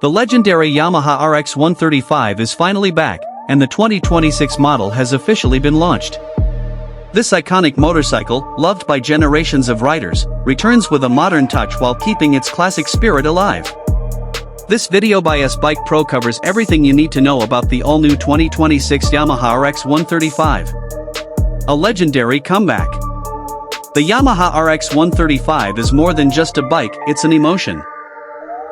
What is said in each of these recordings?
The legendary Yamaha RX 135 is finally back, and the 2026 model has officially been launched. This iconic motorcycle, loved by generations of riders, returns with a modern touch while keeping its classic spirit alive. This video by S Bike Pro covers everything you need to know about the all-new 2026 Yamaha RX 135. A legendary comeback. The Yamaha RX 135 is more than just a bike, it's an emotion.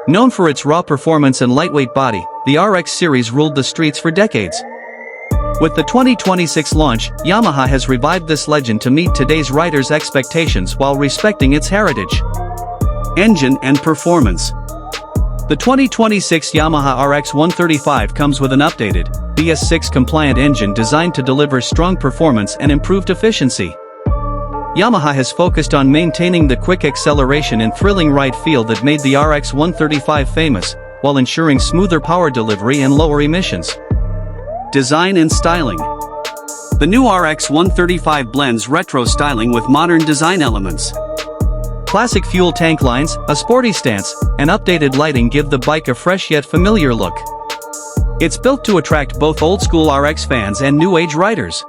Known for its raw performance and lightweight body, the RX series ruled the streets for decades. With the 2026 launch, Yamaha has revived this legend to meet today's riders' expectations while respecting its heritage. Engine and performance. The 2026 Yamaha RX 135 comes with an updated, BS6 compliant engine designed to deliver strong performance and improved efficiency. Yamaha has focused on maintaining the quick acceleration and thrilling ride feel that made the RX 135 famous, while ensuring smoother power delivery and lower emissions. Design and styling. The new RX 135 blends retro styling with modern design elements. Classic fuel tank lines, a sporty stance, and updated lighting give the bike a fresh yet familiar look. It's built to attract both old-school RX fans and new-age riders.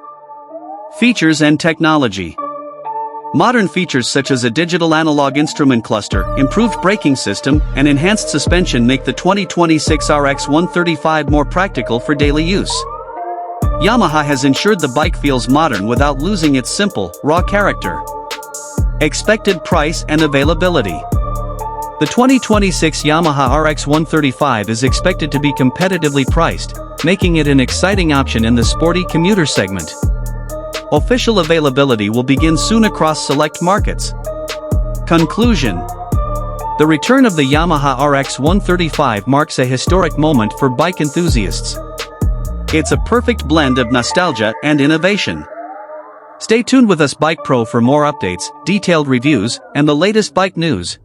Features and technology. Modern features such as a digital analog instrument cluster, improved braking system, and enhanced suspension make the 2026 RX 135 more practical for daily use. Yamaha has ensured the bike feels modern without losing its simple, raw character. Expected price and availability. The 2026 Yamaha RX 135 is expected to be competitively priced, making it an exciting option in the sporty commuter segment. Official availability will begin soon across select markets. Conclusion. The return of the Yamaha RX 135 marks a historic moment for bike enthusiasts. It's a perfect blend of nostalgia and innovation. Stay tuned with us Bike Pro for more updates, detailed reviews, and the latest bike news.